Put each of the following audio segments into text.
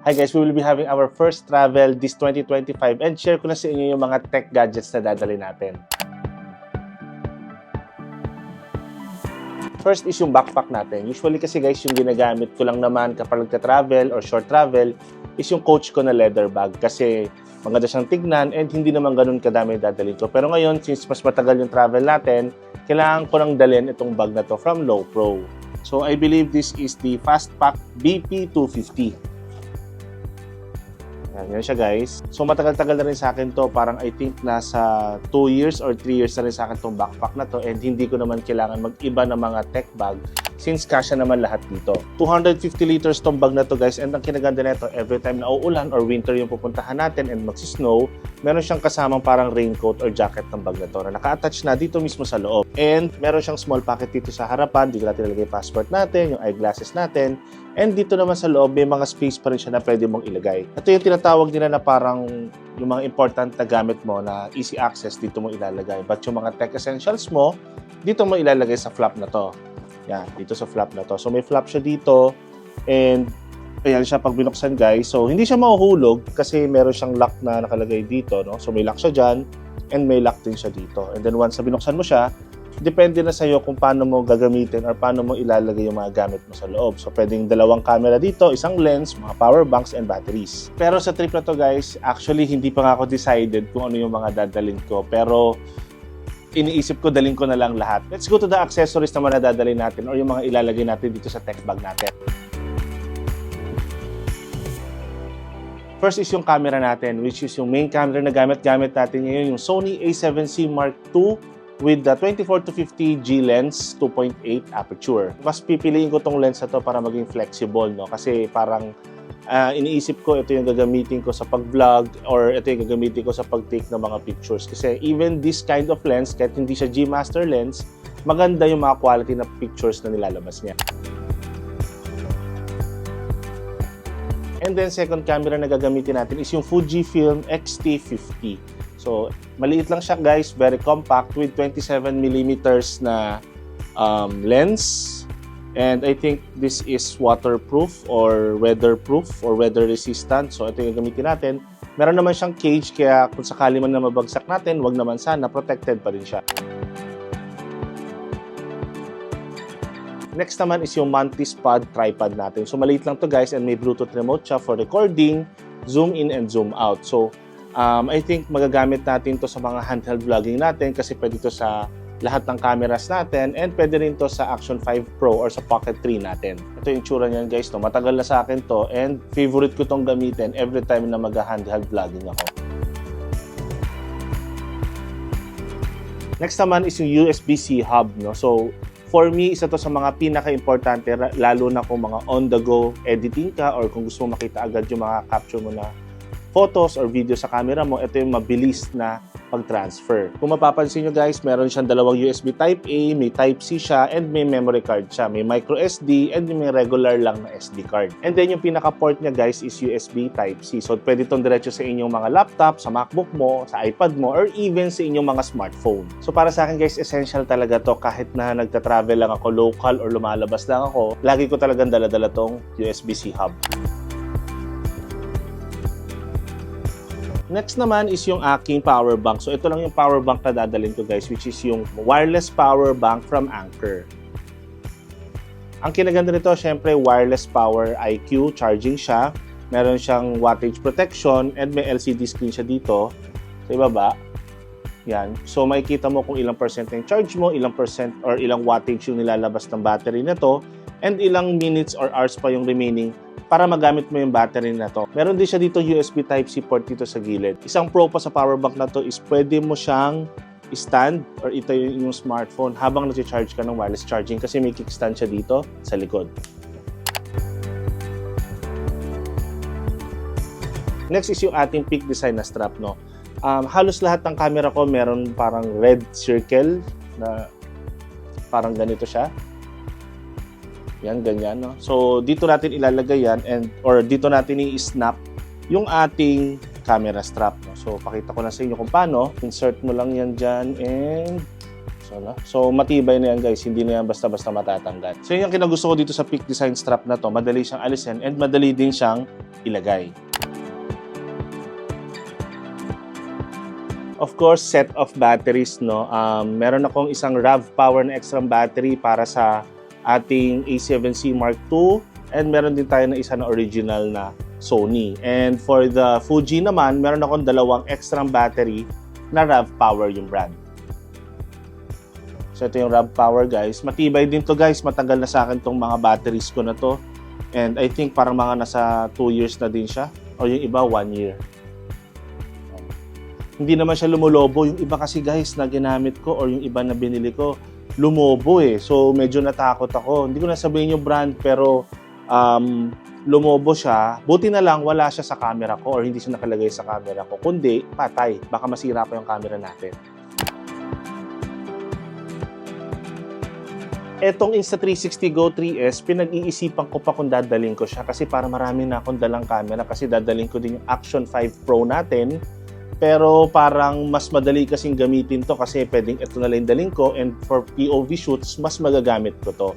Hi guys, we will be having our first travel this 2025 and share ko na sa inyo yung mga tech gadgets na dadali natin. First is yung backpack natin. Usually kasi guys, yung ginagamit ko lang naman kapag nagka-travel or short travel is yung Coach ko na leather bag kasi maganda siyang tignan and hindi naman ganun kadami dadalhin ko. Pero ngayon, since mas matagal yung travel natin, kailangan ko nang dalhin itong bag na to from Lowepro. So I believe this is the Fastpak BP250. Yan siya guys. So matagal-tagal na rin sa akin to. Parang I think nasa 2 years or 3 years na rin sa akin tong backpack na to. And hindi ko naman kailangan mag-iba ng mga tech bag since kasya naman lahat dito. 250 liters tong bag na to guys. And ang kinaganda nito, every time na uulan or winter yung pupuntahan natin and magsisnow, meron siyang kasamang parang raincoat or jacket ng bag na to na naka-attach na dito mismo sa loob. And meron siyang small pocket dito sa harapan. Dito natin ilagay passport natin, yung eyeglasses natin. And dito naman sa loob, may mga space pa rin siya na pwede mong ilagay. Ito yung tinatawag nila na parang yung mga important na gamit mo na easy access, dito mo ilalagay. But yung mga tech essentials mo, dito mo ilalagay sa flap na to. Yan, dito sa flap na to. So may flap siya dito and ayan siya pag binuksan guys. So hindi siya mahuhulog kasi meron siyang lock na nakalagay dito. No? So may lock siya dyan and may lock din siya dito. And then once na binuksan mo siya, depende na sa'yo kung paano mo gagamitin or paano mo ilalagay yung mga gamit mo sa loob. So, pwedeng 2 camera dito, isang lens, mga power banks, and batteries. Pero sa trip na to guys, actually hindi pa nga ako decided kung ano yung mga dadalhin ko. Pero iniisip ko, dalhin ko na lang lahat. Let's go to the accessories naman na dadalhin natin or yung mga ilalagay natin dito sa tech bag natin. First is yung camera natin, which is yung main camera na gamit natin ngayon, yung Sony a7C Mark II with the 24-50 G lens 2.8 aperture. Mas pipiliin ko tong lens na to para maging flexible, no? Kasi parang iniisip ko ito yung gagamitin ko sa pag-vlog or ito yung gagamitin ko sa pag-take ng mga pictures. Kasi even this kind of lens, kahit hindi siya G Master lens, maganda yung mga quality na pictures na nilalabas niya. And then second camera na gagamitin natin is yung Fujifilm X-T50. So, maliit lang siya guys, very compact with 27mm na lens. And I think this is waterproof or weatherproof or weather resistant. So, ito yung gamitin natin. Meron naman siyang cage kaya kung sakali man na mabagsak natin, wag naman sana, protected pa rin siya. Next naman is yung Mantis Pod tripod natin. So, maliit lang to guys and may Bluetooth remote siya for recording, zoom in and zoom out. So, I think magagamit natin to sa mga handheld vlogging natin kasi pwede to sa lahat ng cameras natin and pwede rin to sa Action 5 Pro or sa Pocket 3 natin. Ito yung tsura niyan guys, no? Matagal na sa akin to and favorite ko tong gamitin every time na mag-handheld vlogging ako. Next naman is yung USB-C hub, no? So, for me, isa to sa mga pinaka-importante lalo na kung mga on-the-go editing ka or kung gusto mo makita agad yung mga capture mo na photos or video sa camera mo, ito yung mabilis na pag-transfer. Kung mapapansin nyo guys, meron siyang 2 USB Type-A, may Type-C siya, and may memory card siya. May micro SD and may regular lang na SD card. And then yung pinaka-port niya guys is USB Type-C. So pwede itong diretso sa inyong mga laptop, sa MacBook mo, sa iPad mo, or even sa inyong mga smartphone. So para sa akin guys, essential talaga to kahit na nagta-travel lang ako local or lumalabas lang ako, lagi ko talagang dala-dala tong USB-C hub. Next naman is yung aking power bank. So ito lang yung power bank na dadalhin ko guys, which is yung wireless power bank from Anker. Ang kinaganda nito, syempre wireless power IQ, charging siya. Meron siyang wattage protection and may LCD screen siya dito sa ibaba. Yan. So makikita mo kung ilang percent yung charge mo, ilang percent or ilang wattage yung nilalabas ng battery nito, and ilang minutes or hours pa yung remaining para magamit mo yung battery na to. Meron din siya dito USB Type-C port dito sa gilid. Isang pro pa sa power bank na to is pwede mo siyang stand or ito yung smartphone habang nag-charge ka ng wireless charging kasi may kickstand siya dito sa likod. Next is yung ating Peak Design na strap, no? Halos lahat ng camera ko meron parang red circle na parang ganito siya. Yan, ganyan, no? So, dito natin ilalagay yan or dito natin i-snap yung ating camera strap, no? So, pakita ko na sa inyo kung paano. Insert mo lang yan dyan and So matibay na yan guys, hindi na yan basta-basta matatanggal. So yun yung kinagusto ko dito sa Peak Design strap na to, madali siyang alisin and madali din siyang ilagay. Of course, set of batteries, no. Meron akong isang RAV Power na extra battery para sa ating A7C Mark II and meron din tayo na isa na original na Sony. And for the Fuji naman, meron akong dalawang extra battery na RAV Power yung brand. So ito yung RAV Power guys. Matibay din to guys. Matagal na sa akin tong mga batteries ko na to. And I think parang mga nasa 2 years na din siya. O yung iba 1 year. Hindi naman siya lumulobo. Yung iba kasi guys na ginamit ko or yung iba na binili ko, lumobo eh. So medyo natakot ako. Hindi ko na sabihin yung brand pero lumobo siya. Buti na lang wala siya sa camera ko or hindi siya nakalagay sa camera ko. Kundi patay. Baka masira pa yung camera natin. Etong Insta360 Go 3S, pinag-iisipan ko pa kung dadalhin ko siya kasi para marami na akong dalang camera kasi dadalhin ko din yung Action 5 Pro natin. Pero parang mas madali kasing gamitin to kasi pwedeng ito na lang dalhin ko and for POV shoots, mas magagamit ko to.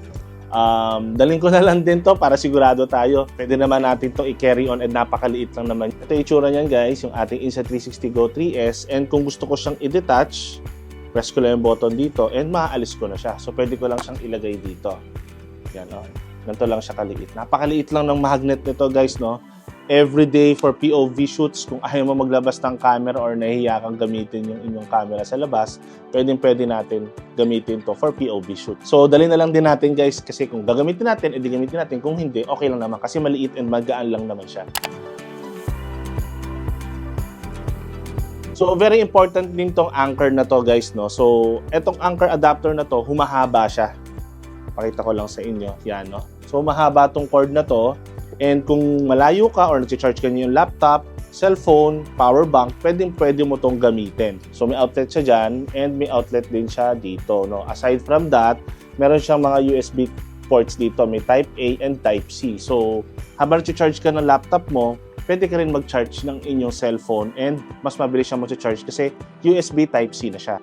Dalhin ko na lang din to para sigurado tayo. Pwede naman natin to i-carry on and napakaliit lang naman. Ito yung itsura niyan guys, yung ating Insta360 Go 3S and kung gusto ko siyang i-detach, press ko lang yung button dito and maaalis ko na siya. So, pwede ko lang siyang ilagay dito. Yan, o. Ganito lang siya kaliit. Napakaliit lang ng magnet nito, guys, no? Everyday for POV shoots, kung ayaw mo maglabas ng camera or nahihiya kang gamitin yung inyong camera sa labas, pwede natin gamitin to for POV shoot. So, dali na lang din natin, guys, kasi kung gagamitin natin, edi gamitin natin. Kung hindi, okay lang naman kasi maliit and magaan lang naman siya. So, very important din tong anchor na to, guys, no? So, etong anchor adapter na to, humahaba siya. Pakita ko lang sa inyo. Yan, no? So, mahaba tong cord na to. And kung malayo ka or nag-charge ka niyo yung laptop, cellphone, power bank, pwede mo tong gamitin. So, may outlet siya dyan and may outlet din siya dito, no? Aside from that, meron siyang mga USB ports dito. May Type A and Type C. So, habang nag-charge ka ng laptop mo, pwede ka rin mag-charge ng inyong cellphone and mas mabilis siya mag-charge kasi USB Type-C na siya.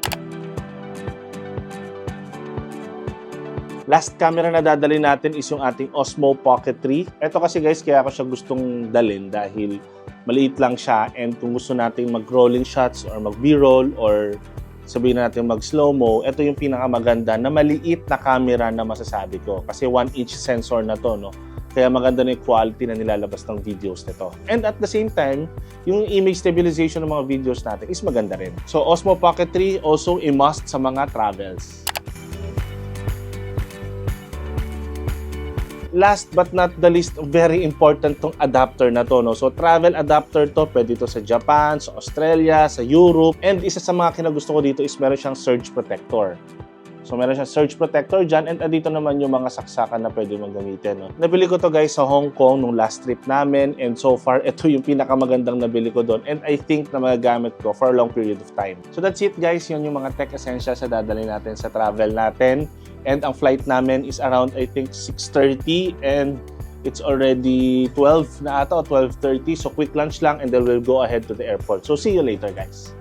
Last camera na dadali natin is yung ating Osmo Pocket 3. Ito kasi guys, kaya ako siya gustong dalhin dahil maliit lang siya and kung gusto nating mag-rolling shots or mag-B-roll or sabihin natin mag-slow-mo, ito yung pinakamaganda na maliit na camera na masasabi ko kasi 1-inch sensor na to, no? Kaya maganda na yung quality na nilalabas ng videos nito. And at the same time, yung image stabilization ng mga videos natin is maganda rin. So, Osmo Pocket 3 also a must sa mga travels. Last but not the least, very important tong adapter na to, no? So, travel adapter to, pwede to sa Japan, sa Australia, sa Europe. And isa sa mga kinagusto ko dito is meron siyang surge protector. So, meron siyang surge protector dyan and dito naman yung mga saksakan na pwede mong gamitin. No? Nabili ko to guys sa Hong Kong nung last trip namin and so far, ito yung pinakamagandang nabili ko doon and I think na magagamit ko for a long period of time. So, that's it guys. Yun yung mga tech essentials na dadalhin natin sa travel natin. And ang flight namin is around, I think, 6:30 and it's already 12 na ata o 12:30. So, quick lunch lang and then we'll go ahead to the airport. So, see you later guys.